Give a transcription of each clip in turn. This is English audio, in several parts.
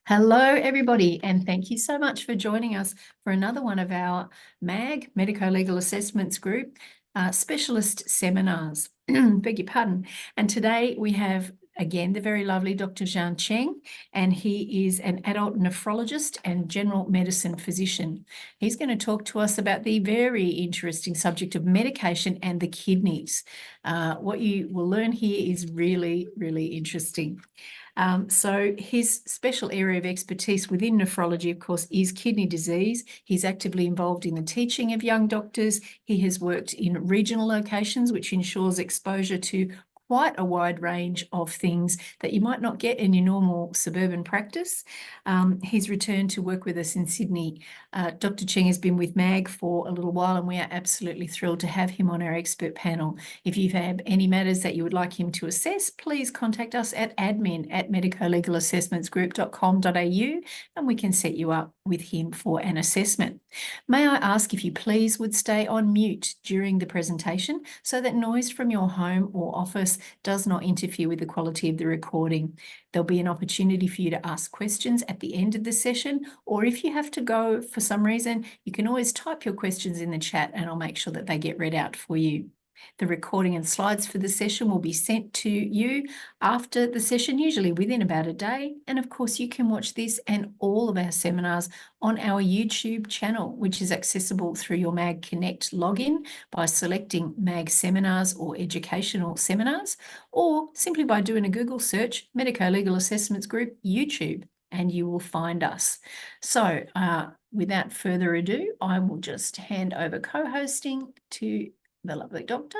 Hello, everybody, and thank you so much for joining us for another one of our MAG, Medico-Legal Assessments Group, specialist seminars. Beg your pardon. And today we have, again, the very lovely Dr. Jian Cheng, and he is an adult nephrologist and general medicine physician. He's going to talk to us about the very interesting subject of medication and the kidneys. What you will learn here is really, really interesting. So his special area of expertise within nephrology, of course, is kidney disease. He's actively involved in the teaching of young doctors. He has worked in regional locations, which ensures exposure to quite a wide range of things that you might not get in your normal suburban practice. He's returned to work with us in Sydney. Dr. Cheng has been with MAG for a little while, and we are absolutely thrilled to have him on our expert panel. If you have any matters that you would like him to assess, please contact us at admin@medicolegal-assessmentsgroup.com.au, and we can set you up with him for an assessment. May I ask if you please would stay on mute during the presentation so that noise from your home or office does not interfere with the quality of the recording. There'll be an opportunity for you to ask questions at the end of the session, or if you have to go for some reason, you can always type your questions in the chat and I'll make sure that they get read out for you. The recording and slides for the session will be sent to you after the session, usually within about a day. And of course, you can watch this and all of our seminars on our YouTube channel, which is accessible through your MAG Connect login by selecting MAG Seminars or Educational Seminars, or simply by doing a Google search, Medico-Legal Assessments Group YouTube, and you will find us. So without further ado, I will just hand over co-hosting to the lovely doctor.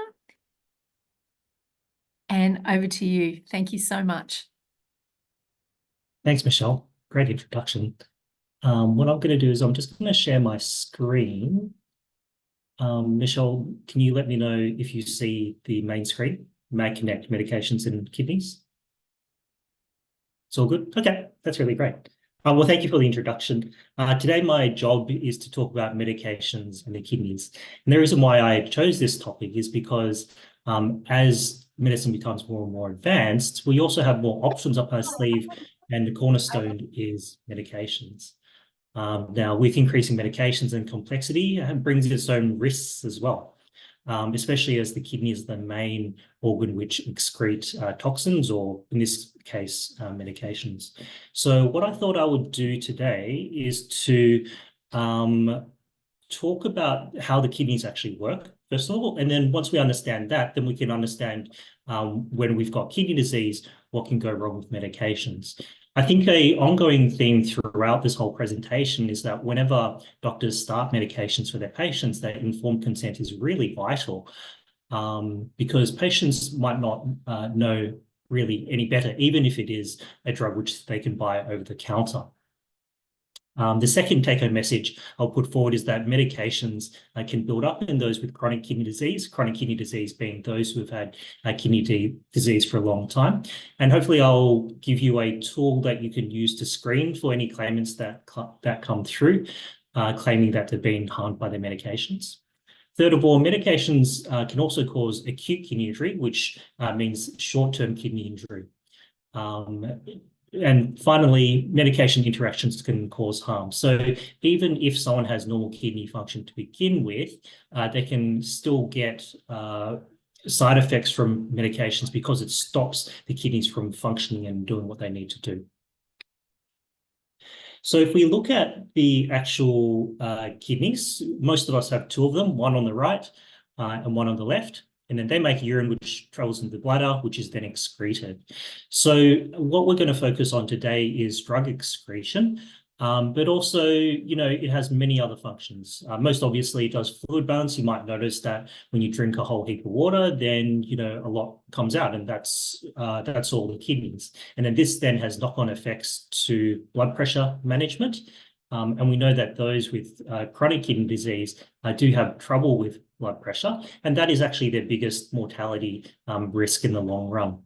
And over to you. Thank you so much. Thanks, Michelle. Great introduction. What I'm going to do is I'm just going to share my screen. Michelle, can you let me know if you see the main screen, MAG Connect, Medications and Kidneys? It's all good? Okay, that's really great. Well, thank you for the introduction. Today, my job is to talk about medications and the kidneys. And the reason why I chose this topic is because as medicine becomes more and more advanced, we also have more options up our sleeve, and the cornerstone is medications. Now, with increasing medications and complexity, it brings its own risks as well, especially as the kidney is the main organ which excrete toxins, or in this case, medications. So what I thought I would do today is to talk about how the kidneys actually work, first of all, and then once we understand that, then we can understand when we've got kidney disease, what can go wrong with medications. I think an ongoing theme throughout this whole presentation is that whenever doctors start medications for their patients, that informed consent is really vital, because patients might not know really any better, even if it is a drug which they can buy over the counter. The second take-home message I'll put forward is that medications can build up in those with chronic kidney disease being those who have had kidney disease for a long time. And hopefully I'll give you a tool that you can use to screen for any claimants that come through, claiming that they've been harmed by their medications. Third of all, medications can also cause acute kidney injury, which means short-term kidney injury. And finally, medication interactions can cause harm. So even if someone has normal kidney function to begin with, they can still get side effects from medications because it stops the kidneys from functioning and doing what they need to do. So if we look at the actual kidneys, most of us have two of them, one on the right and one on the left. And then they make urine which travels into the bladder, which is then excreted. So what we're going to focus on today is drug excretion, but also, it has many other functions. Most obviously, it does fluid balance. You might notice that when you drink a whole heap of water, then, a lot comes out, and that's all the kidneys. And then this then has knock-on effects to blood pressure management. And we know that those with chronic kidney disease do have trouble with blood pressure, and that is actually their biggest mortality risk in the long run.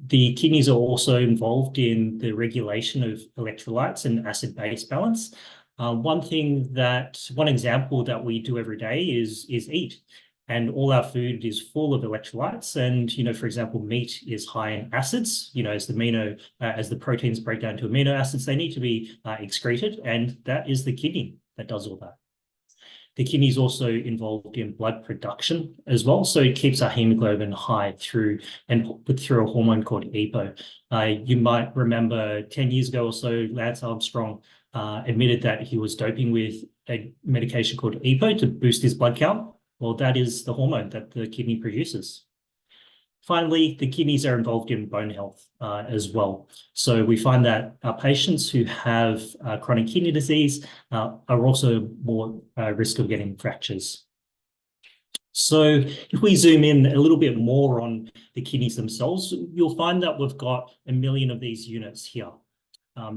The kidneys are also involved in the regulation of electrolytes and acid-base balance. One example that we do every day is eat. And all our food is full of electrolytes. And, for example, meat is high in acids, as the proteins break down to amino acids, they need to be excreted. And that is the kidney that does all that. The kidney is also involved in blood production as well. So it keeps our hemoglobin high through a hormone called EPO. You might remember 10 years ago or so, Lance Armstrong admitted that he was doping with a medication called EPO to boost his blood count. Well, that is the hormone that the kidney produces. Finally, the kidneys are involved in bone health as well. So we find that our patients who have chronic kidney disease are also more risk of getting fractures. So if we zoom in a little bit more on the kidneys themselves, you'll find that we've got 1 million of these units here.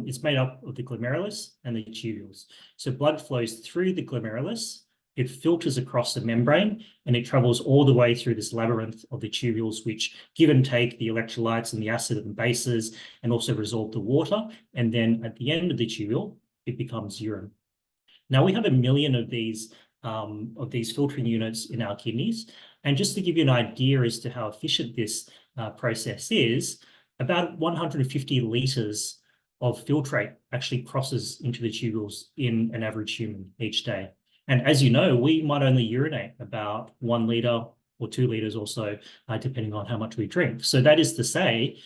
It's made up of the glomerulus and the tubules. So blood flows through the glomerulus, it filters across the membrane, and it travels all the way through this labyrinth of the tubules, which give and take the electrolytes and the acid and bases, and also resolve the water. And then at the end of the tubule, it becomes urine. Now we have 1 million of these filtering units in our kidneys. And just to give you an idea as to how efficient this process is, about 150 litres of filtrate actually crosses into the tubules in an average human each day. And as you know, we might only urinate about 1 litre or 2 litres or so, depending on how much we drink. So that is to say,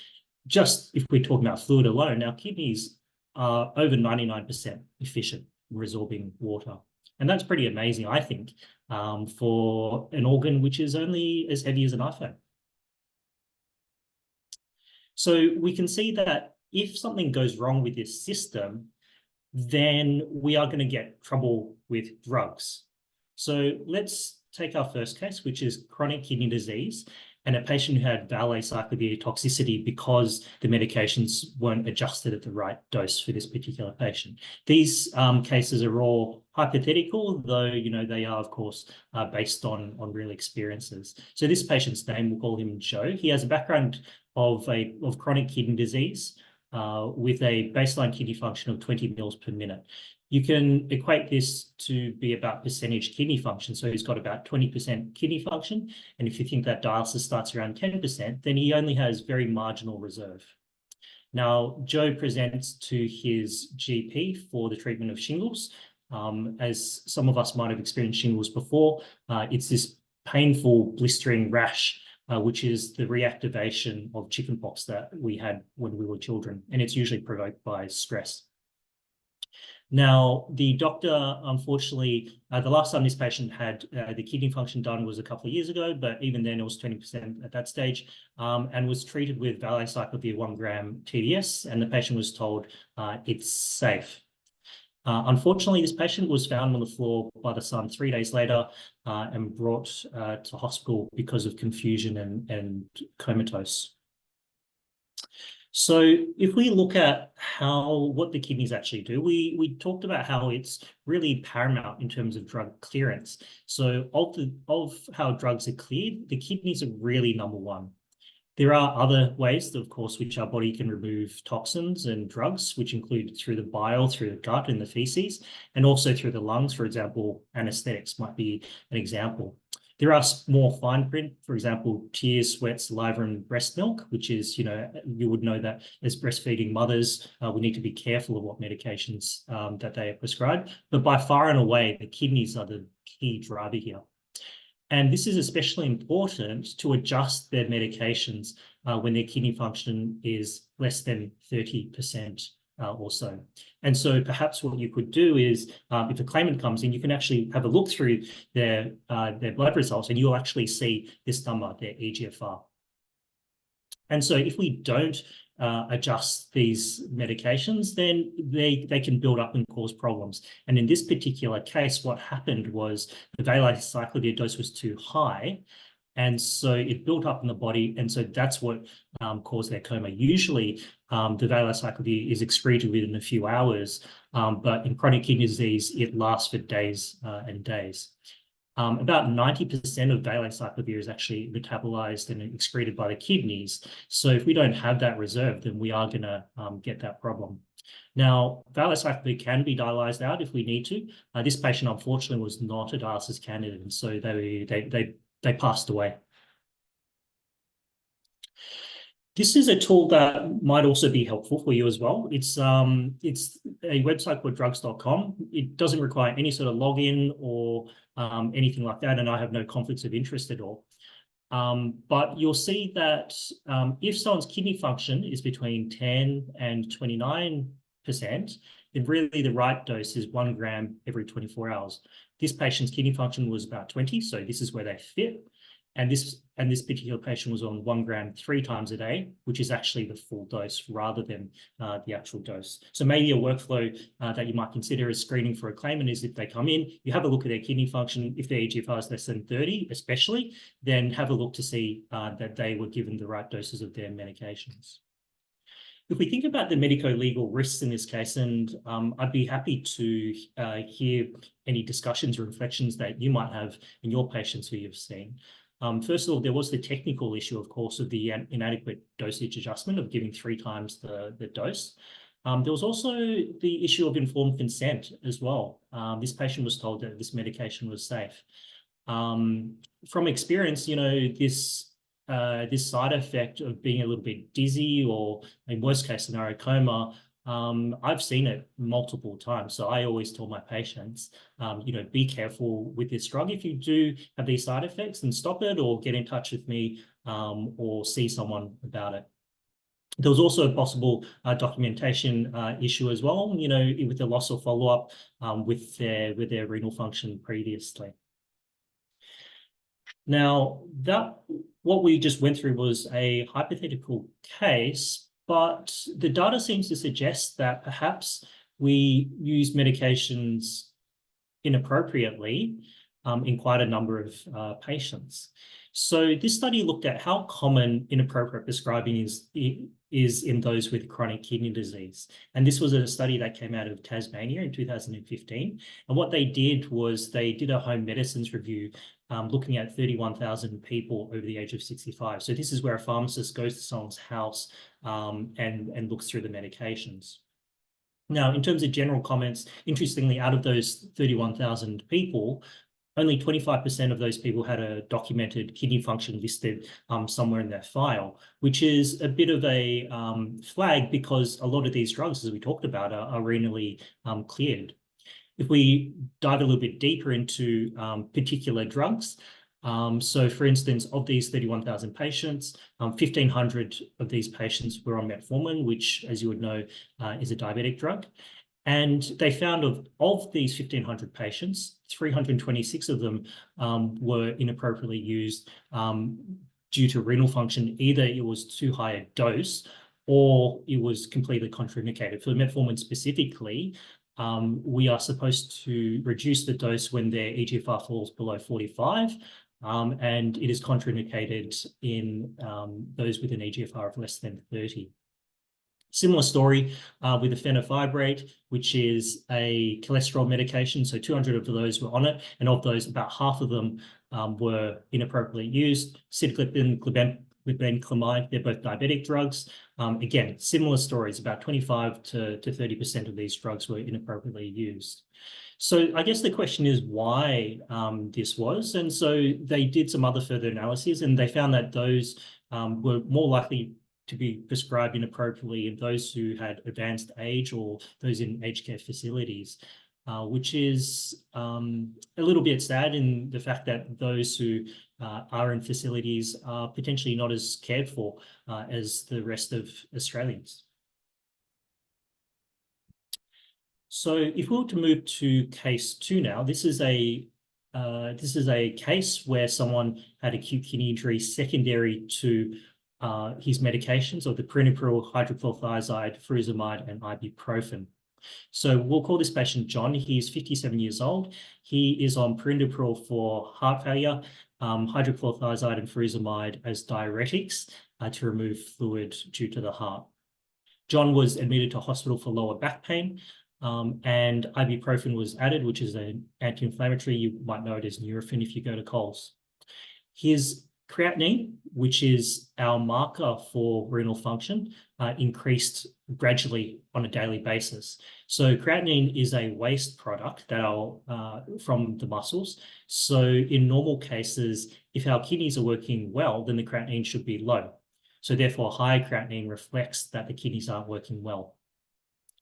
just if we're talking about fluid alone, our kidneys are over 99% efficient in resorbing water. And that's pretty amazing, I think, for an organ which is only as heavy as an iPhone. So we can see that if something goes wrong with this system, then we are going to get trouble with drugs. So let's take our first case, which is chronic kidney disease, and a patient who had valproate toxicity because the medications weren't adjusted at the right dose for this particular patient. These cases are all hypothetical, though they are, of course, based on real experiences. So this patient's name, we'll call him Joe. He has a background of chronic kidney disease with a baseline kidney function of 20 mils per minute. You can equate this to be about percentage kidney function. So he's got about 20% kidney function. And if you think that dialysis starts around 10%, then he only has very marginal reserve. Now, Joe presents to his GP for the treatment of shingles. As some of us might have experienced shingles before, it's this painful blistering rash, which is the reactivation of chickenpox that we had when we were children. And it's usually provoked by stress. Now, the doctor, unfortunately, the last time this patient had the kidney function done was a couple of years ago, but even then it was 20% at that stage, and was treated with valproate 1 gram TDS, and the patient was told it's safe. Unfortunately, this patient was found on the floor by the son 3 days later and brought to hospital because of confusion and comatose. So if we look at what the kidneys actually do, we talked about how it's really paramount in terms of drug clearance. So of how drugs are cleared, the kidneys are really number one. There are other ways, of course, which our body can remove toxins and drugs, which include through the bile, through the gut and the feces, and also through the lungs. For example, anesthetics might be an example. There are more fine print, for example, tears, sweat, saliva, and breast milk, which is, you would know that as breastfeeding mothers, we need to be careful of what medications that they are prescribed. But by far and away, the kidneys are the key driver here. And this is especially important to adjust their medications when their kidney function is less than 30% or so. And so perhaps what you could do is, if a claimant comes in, you can actually have a look through their blood results, and you'll actually see this number, their eGFR. And so if we don't adjust these medications, then they can build up and cause problems. And in this particular case, what happened was the valproate dose was too high, and so it built up in the body, and so that's what caused their coma. Usually, the valproate is excreted within a few hours, but in chronic kidney disease, it lasts for days and days. About 90% of valproate is actually metabolized and excreted by the kidneys. So if we don't have that reserve, then we are going to get that problem. Now, valproate can be dialyzed out if we need to. This patient, unfortunately, was not a dialysis candidate, and so they they passed away. This is a tool that might also be helpful for you as well. It's a website called drugs.com. It doesn't require any sort of login or anything like that, and I have no conflicts of interest at all. But you'll see that if someone's kidney function is between 10 and 29%, then really the right dose is 1 gram every 24 hours. This patient's kidney function was about 20, so this is where they fit. And this particular patient was on 1 gram 3 times a day, which is actually the full dose rather than the actual dose. So maybe a workflow that you might consider as screening for a claimant is if they come in, you have a look at their kidney function. If their eGFR is less than 30, especially, then have a look to see that they were given the right doses of their medications. If we think about the medico-legal risks in this case, and I'd be happy to hear any discussions or reflections that you might have in your patients who you've seen. First of all, there was the technical issue, of course, of the inadequate dosage adjustment of giving 3 times the dose. There was also the issue of informed consent as well. This patient was told that this medication was safe. From experience, you know, this side effect of being a little bit dizzy or, in worst case scenario, coma, I've seen it multiple times. So I always tell my patients, you know, be careful with this drug. If you do have these side effects, then stop it or get in touch with me or see someone about it. There was also a possible documentation issue as well, you know, with the loss of follow-up with their renal function previously. Now, what we just went through was a hypothetical case, but the data seems to suggest that perhaps we use medications inappropriately in quite a number of patients. So this study looked at how common inappropriate prescribing is in those with chronic kidney disease. And this was a study that came out of Tasmania in 2015. And what they did was they did a home medicines review looking at 31,000 people over the age of 65. So this is where a pharmacist goes to someone's house and looks through the medications. Now, in terms of general comments, interestingly, out of those 31,000 people, only 25% of those people had a documented kidney function listed somewhere in their file, which is a bit of a flag because a lot of these drugs, as we talked about, are renally cleared. If we dive a little bit deeper into particular drugs, so for instance, of these 31,000 patients, 1,500 of these patients were on metformin, which, as you would know, is a diabetic drug. And they found of these 1,500 patients, 326 of them were inappropriately used due to renal function. Either it was too high a dose or it was completely contraindicated. For metformin specifically, we are supposed to reduce the dose when their eGFR falls below 45, and it is contraindicated in those with an eGFR of less than 30. Similar story with the fenofibrate, which is a cholesterol medication. So 200 of those were on it, and of those, about half of them were inappropriately used. Sitagliptin, glibenclamide, they're both diabetic drugs. Again, similar stories, about 25 to 30% of these drugs were inappropriately used. So I guess the question is why this was. And so they did some other further analyses, and they found that those were more likely to be prescribed inappropriately in those who had advanced age or those in aged care facilities, which is a little bit sad in the fact that those who are in facilities are potentially not as cared for as the rest of Australians. So if we were to move to case 2 now, this is a case where someone had acute kidney injury secondary to his medications of the perinapryl, hydrochlorothiazide, furosemide, and ibuprofen. So we'll call this patient John. He's 57 years old. He is on perinapryl for heart failure, hydrochlorothiazide and furosemide as diuretics to remove fluid due to the heart. John was admitted to hospital for lower back pain, and ibuprofen was added, which is an anti-inflammatory. You might know it as Nurofen if you go to Coles. His creatinine, which is our marker for renal function, increased gradually on a daily basis. So creatinine is a waste product from the muscles. So in normal cases, if our kidneys are working well, then the creatinine should be low. So therefore, high creatinine reflects that the kidneys aren't working well.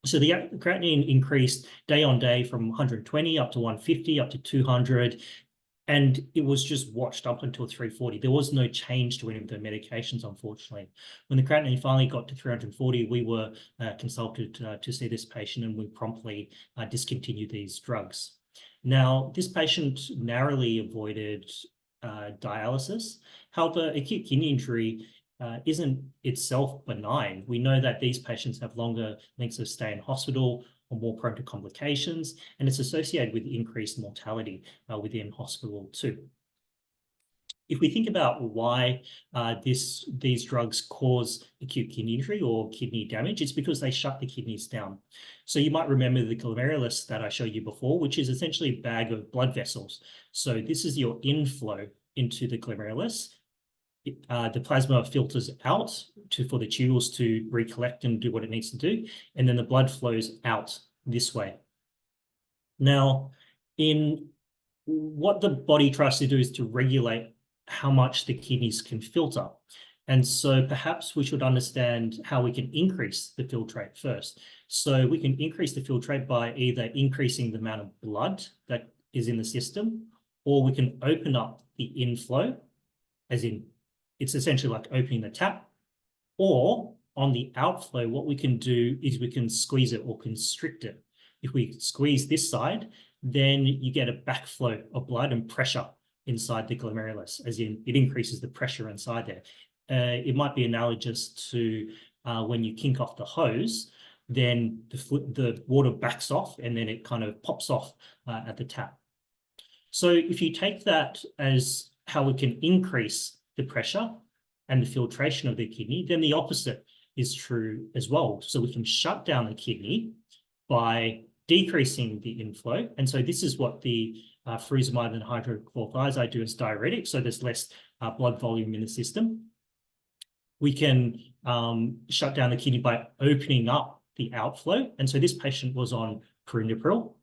So the creatinine increased day on day from 120 up to 150, up to 200. And it was just watched up until 340. There was no change to any of the medications, unfortunately. When the creatinine finally got to 340, we were consulted to see this patient, and we promptly discontinued these drugs. Now, this patient narrowly avoided dialysis. However, acute kidney injury isn't itself benign. We know that these patients have longer lengths of stay in hospital, or more prone to complications, and it's associated with increased mortality within hospital too. If we think about why these drugs cause acute kidney injury or kidney damage, it's because they shut the kidneys down. So you might remember the glomerulus that I showed you before, which is essentially a bag of blood vessels. So this is your inflow into the glomerulus. The plasma filters out for the tubules to recollect and do what it needs to do, and then the blood flows out this way. Now, what the body tries to do is to regulate how much the kidneys can filter. And so perhaps we should understand how we can increase the filtrate first. So we can increase the filtrate by either increasing the amount of blood that is in the system, or we can open up the inflow, as in it's essentially like opening the tap, or on the outflow, what we can do is we can squeeze it or constrict it. If we squeeze this side, then you get a backflow of blood and pressure inside the glomerulus, as in it increases the pressure inside there. It might be analogous to when you kink off the hose, then the water backs off and then it kind of pops off at the tap. So if you take that as how we can increase the pressure and the filtration of the kidney, then the opposite is true as well. So we can shut down the kidney by decreasing the inflow. And so this is what the furosemide and hydrochlorothiazide do as diuretics. So there's less blood volume in the system. We can shut down the kidney by opening up the outflow. And so this patient was on prunepril.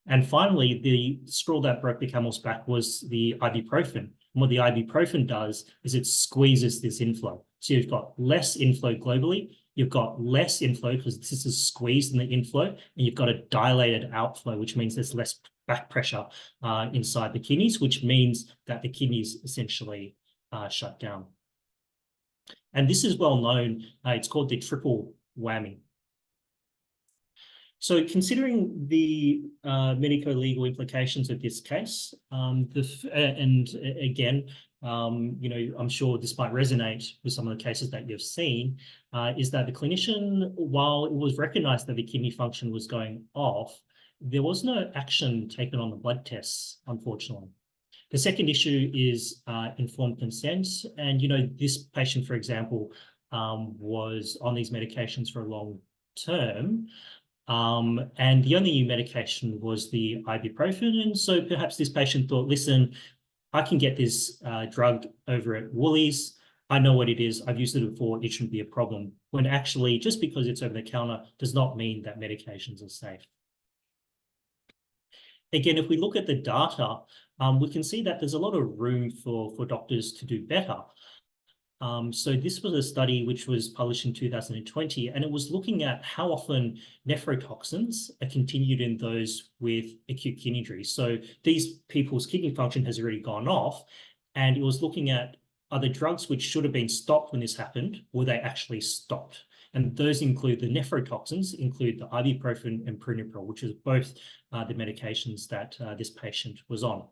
And finally, the straw that broke the camel's back was the ibuprofen. And what the ibuprofen does is it squeezes this inflow. So you've got less inflow globally, you've got less inflow because this is squeezed in the inflow, and you've got a dilated outflow, which means there's less back pressure inside the kidneys, which means that the kidneys essentially shut down. And this is well known. It's called the triple whammy. So considering the medico-legal implications of this case, and again, I'm sure this might resonate with some of the cases that you've seen, is that the clinician, while it was recognized that the kidney function was going off, there was no action taken on the blood tests, unfortunately. The second issue is informed consent. And, this patient, for example, was on these medications for a long term. And the only new medication was the ibuprofen. And so perhaps this patient thought, listen, I can get this drug over at Woolies. I know what it is. I've used it before. It shouldn't be a problem. When actually, just because it's over the counter does not mean that medications are safe. Again, if we look at the data, we can see that there's a lot of room for doctors to do better. So this was a study which was published in 2020, and it was looking at how often nephrotoxins are continued in those with acute kidney injury. So these people's kidney function has already gone off, and it was looking at are the drugs which should have been stopped when this happened, were they actually stopped? And those include the nephrotoxins, include the ibuprofen and prunepril, which is both the medications that this patient was on.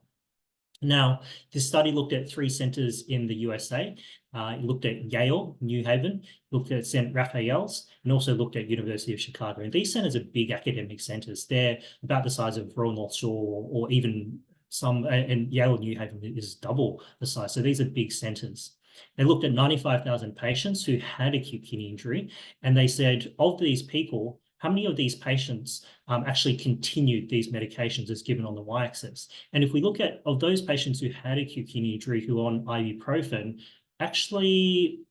Now, this study looked at 3 centers in the USA. It looked at Yale, New Haven, looked at St. Raphael's, and also looked at University of Chicago. And these centers are big academic centers. They're about the size of Royal North Shore, or even some, and Yale and New Haven is double the size. So these are big centers. They looked at 95,000 patients who had acute kidney injury, and they said, of these people, how many of these patients actually continued these medications as given on the y-axis? And if we look at, of those patients who had acute kidney injury who are on ibuprofen, actually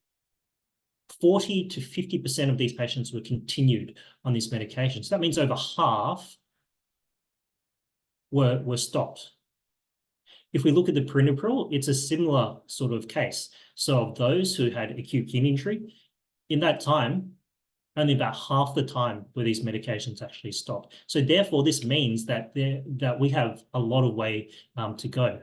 40 to 50% of these patients were continued on this medication. So that means over half were stopped. If we look at the perinapryl, it's a similar sort of case. So of those who had acute kidney injury, in that time, only about half the time were these medications actually stopped. So therefore, this means that we have a lot of way to go.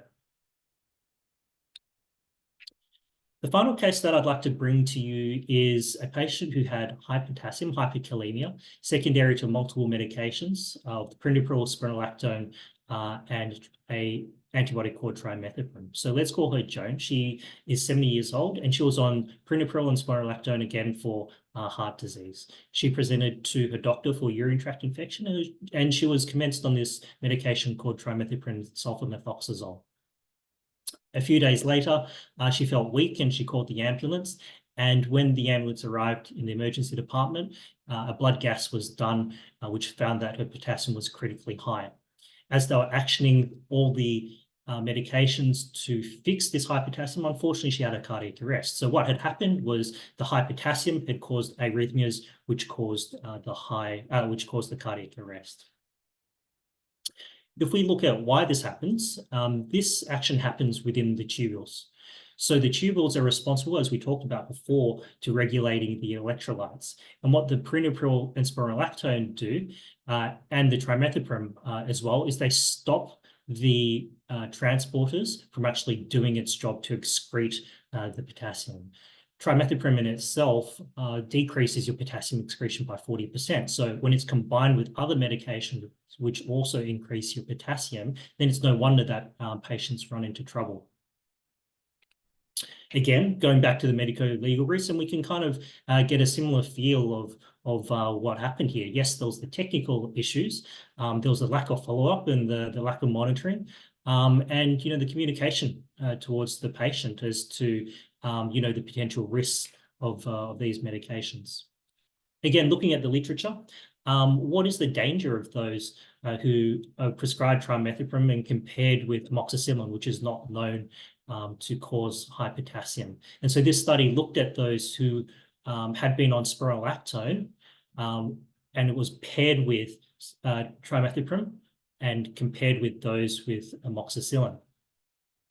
The final case that I'd like to bring to you is a patient who had high potassium, hyperkalemia, secondary to multiple medications of perinapryl, spironolactone, and a antibiotic called trimethoprim. So let's call her Joan. She is 70 years old, and she was on perinapryl and spironolactone again for heart disease. She presented to her doctor for urinary tract infection, and she was commenced on this medication called trimethoprim sulfamethoxazole. A few days later, she felt weak and she called the ambulance. And when the ambulance arrived in the emergency department, a blood gas was done, which found that her potassium was critically high. As they were actioning all the medications to fix this high potassium, unfortunately, she had a cardiac arrest. So what had happened was the high potassium had caused arrhythmias, which caused the cardiac arrest. If we look at why this happens, this action happens within the tubules. So the tubules are responsible, as we talked about before, to regulating the electrolytes. And what the perinapryl and spironolactone do, and the trimethoprim as well, is they stop the transporters from actually doing its job to excrete the potassium. Trimethoprim in itself decreases your potassium excretion by 40%. So when it's combined with other medications which also increase your potassium, then it's no wonder that patients run into trouble. Again, going back to the medico-legal risks, and we can kind of get a similar feel of what happened here. Yes, there was the technical issues. There was a lack of follow-up and the lack of monitoring, and the communication towards the patient as to the potential risks of these medications. Again, looking at the literature, what is the danger of those who are prescribed trimethoprim and compared with amoxicillin, which is not known to cause high potassium? And so this study looked at those who had been on spironolactone, and it was paired with trimethoprim and compared with those with amoxicillin.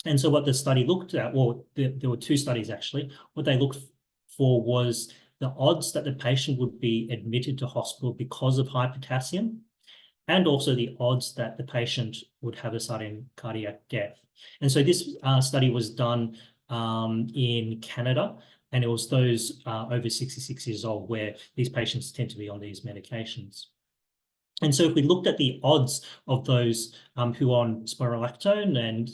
And so what the study looked at, well, there were two studies actually. What they looked for was the odds that the patient would be admitted to hospital because of high potassium, and also the odds that the patient would have a sudden cardiac death. And so this study was done in Canada, and it was those over 66 years old where these patients tend to be on these medications. And so if we looked at the odds of those who are on spironolactone and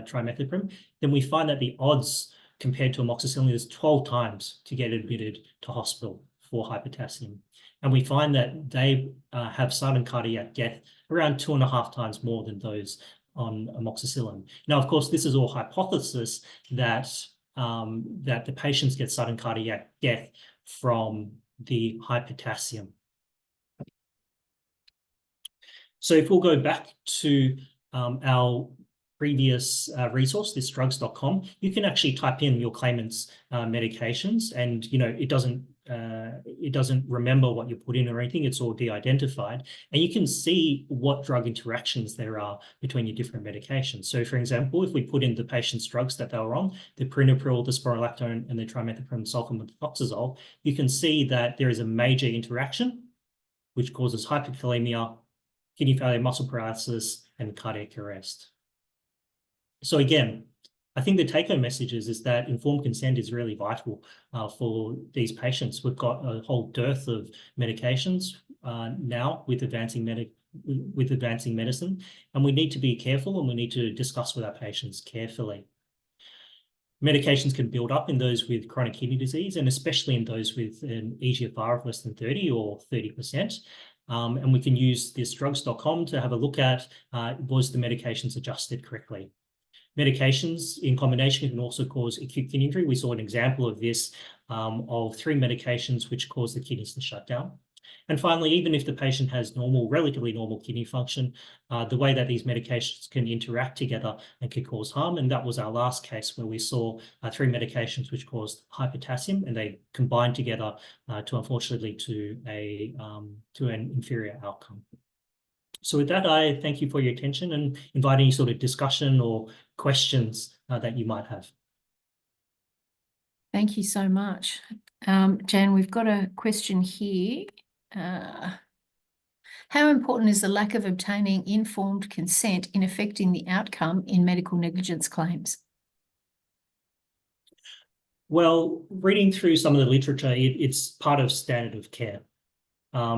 trimethoprim, then we find that the odds compared to amoxicillin is 12 times to get admitted to hospital for high potassium. And we find that they have sudden cardiac death around 2.5 times more than those on amoxicillin. Now, of course, this is all hypothesis that the patients get sudden cardiac death from the high potassium. So if we'll go back to our previous resource, this drugs.com, you can actually type in your claimant's medications, and it doesn't remember what you put in or anything. It's all de-identified, and you can see what drug interactions there are between your different medications. So for example, if we put in the patient's drugs that they were on, the perinapryl, the spironolactone, and the trimethoprim sulfamethoxazole, you can see that there is a major interaction which causes hyperkalemia, kidney failure, muscle paralysis, and cardiac arrest. So again, I think the take-home message is that informed consent is really vital for these patients. We've got a whole dearth of medications now with advancing medicine, and we need to be careful, and we need to discuss with our patients carefully. Medications can build up in those with chronic kidney disease, and especially in those with an eGFR of less than 30 or 30%. And we can use this drugs.com to have a look at was the medications adjusted correctly. Medications in combination can also cause acute kidney injury. We saw an example of this of 3 medications which cause the kidneys to shut down. And finally, even if the patient has relatively normal kidney function, the way that these medications can interact together and can cause harm. And that was our last case where we saw 3 medications which caused hyperpotassium, and they combined together to unfortunately to an inferior outcome. So with that, I thank you for your attention and invite any sort of discussion or questions that you might have. Thank you so much. Jan, we've got a question here. How important is the lack of obtaining informed consent in affecting the outcome in medical negligence claims? Well, reading through some of the literature, it's part of standard of care.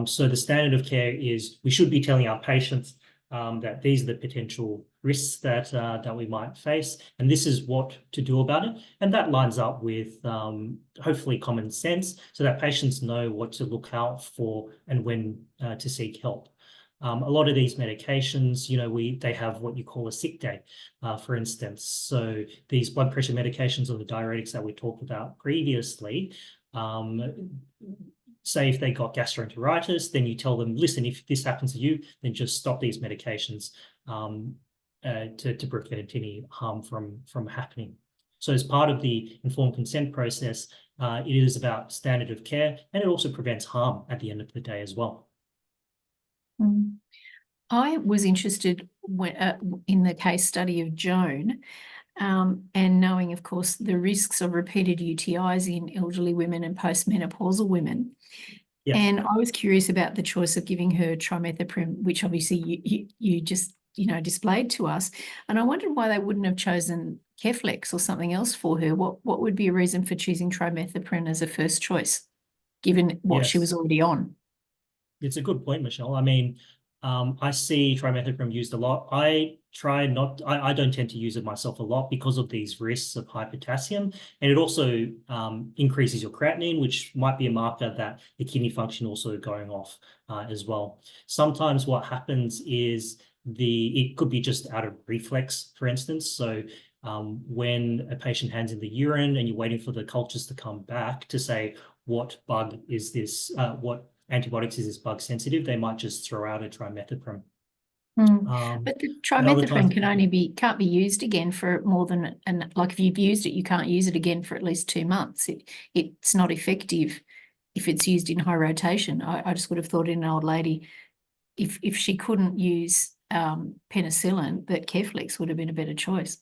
So the standard of care is we should be telling our patients that these are the potential risks that we might face, and this is what to do about it. And that lines up with hopefully common sense, so that patients know what to look out for and when to seek help. A lot of these medications, they have what you call a sick day, for instance. So these blood pressure medications or the diuretics that we talked about previously, say if they got gastroenteritis, then you tell them, listen, if this happens to you, then just stop these medications to prevent any harm from happening. So as part of the informed consent process, it is about standard of care, and it also prevents harm at the end of the day as well. I was interested in the case study of Joan, and knowing, of course, the risks of repeated UTIs in elderly women and postmenopausal women. Yes. And I was curious about the choice of giving her trimethoprim, which obviously you just displayed to us. And I wondered why they wouldn't have chosen Keflex or something else for her. What would be a reason for choosing trimethoprim as a first choice, given what she was already on? It's a good point, Michelle. I mean, I see trimethoprim used a lot. I don't tend to use it myself a lot because of these risks of hyperpotassium. And it also increases your creatinine, which might be a marker that the kidney function also going off as well. Sometimes what happens is it could be just out of reflex, for instance. So when a patient hands in the urine and you're waiting for the cultures to come back to say, what bug is this, what antibiotics is this bug sensitive, they might just throw out a trimethoprim. But the trimethoprim can't be used again for more than, and like if you've used it, you can't use it again for at least 2 months. It's not effective if it's used in high rotation. I just would have thought in an old lady, if she couldn't use penicillin, that Keflex would have been a better choice.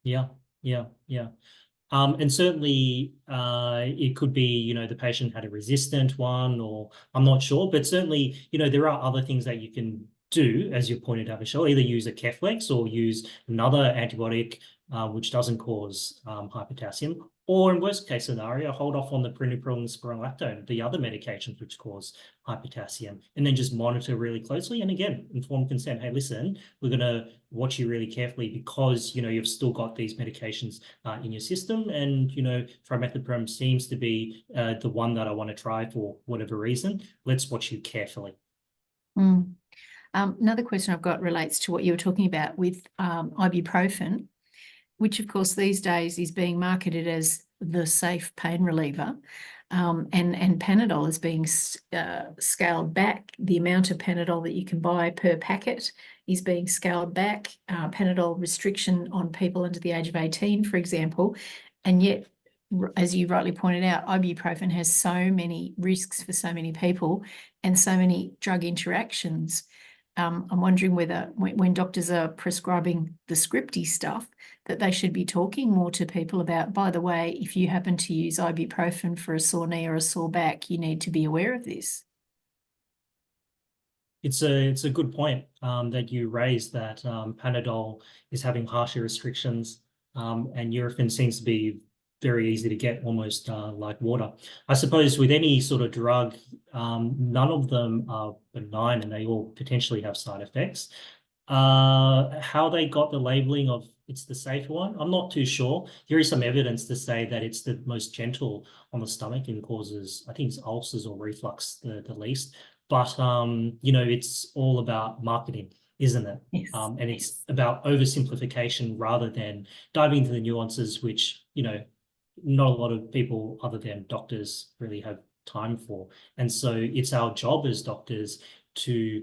Yeah. And certainly it could be, the patient had a resistant one, or I'm not sure, but certainly, there are other things that you can do, as you pointed out, Michelle, either use a Keflex or use another antibiotic which doesn't cause hyperpotassium, or in worst case scenario, hold off on the perinapryl and spironolactone, the other medications which cause hyperpotassium, and then just monitor really closely. And again, informed consent. Hey, listen, we're going to watch you really carefully because, you've still got these medications in your system. And, trimethoprim seems to be the one that I want to try for whatever reason. Let's watch you carefully. Another question I've got relates to what you were talking about with ibuprofen, which of course these days is being marketed as the safe pain reliever, and Panadol is being scaled back. The amount of Panadol that you can buy per packet is being scaled back. Panadol restriction on people under the age of 18, for example, and yet, as you rightly pointed out, ibuprofen has so many risks for so many people and so many drug interactions. I'm wondering whether when doctors are prescribing the scripty stuff, that they should be talking more to people about, by the way, if you happen to use ibuprofen for a sore knee or a sore back, you need to be aware of this. It's a good point that you raised, that Panadol is having harsher restrictions, and Nurofen seems to be very easy to get, almost like water. I suppose with any sort of drug, none of them are benign and they all potentially have side effects. How they got the labeling of it's the safer one, I'm not too sure. There is some evidence to say that it's the most gentle on the stomach and causes, I think it's ulcers or reflux the least. But, it's all about marketing, isn't it? Yes. And it's about oversimplification rather than diving into the nuances, which, not a lot of people other than doctors really have time for. And so it's our job as doctors to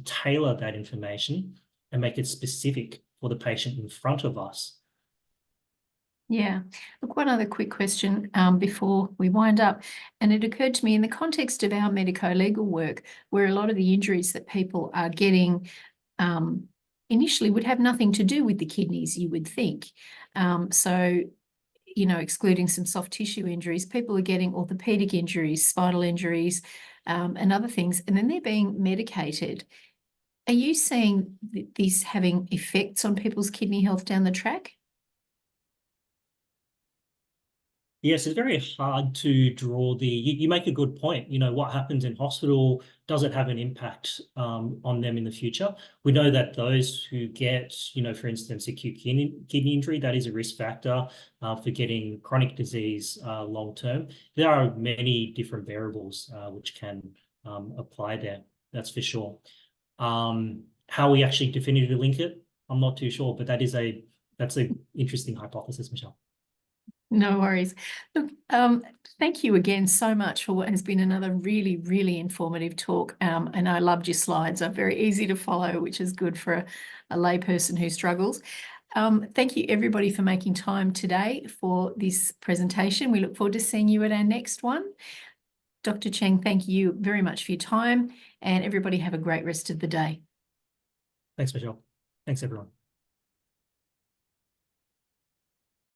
tailor that information and make it specific for the patient in front of us. Yeah. Look, one other quick question before we wind up. And it occurred to me in the context of our medico-legal work, where a lot of the injuries that people are getting initially would have nothing to do with the kidneys, you would think. So, you know, excluding some soft tissue injuries, people are getting orthopedic injuries, spinal injuries, and other things, and then they're being medicated. Are you seeing this having effects on people's kidney health down the track? Yes, it's very hard to draw you make a good point. You know, what happens in hospital, does it have an impact on them in the future? We know that those who get, you know, for instance, acute kidney injury, that is a risk factor for getting chronic disease long term. There are many different variables which can apply there, that's for sure. How we actually definitively link it, I'm not too sure, but that's an interesting hypothesis, Michelle. No worries. Look, thank you again so much for what has been another really, really informative talk. And I loved your slides. They're very easy to follow, which is good for a layperson who struggles. Thank you, everybody, for making time today for this presentation. We look forward to seeing you at our next one. Dr. Cheng, thank you very much for your time, and everybody have a great rest of the day. Thanks, Michelle. Thanks, everyone.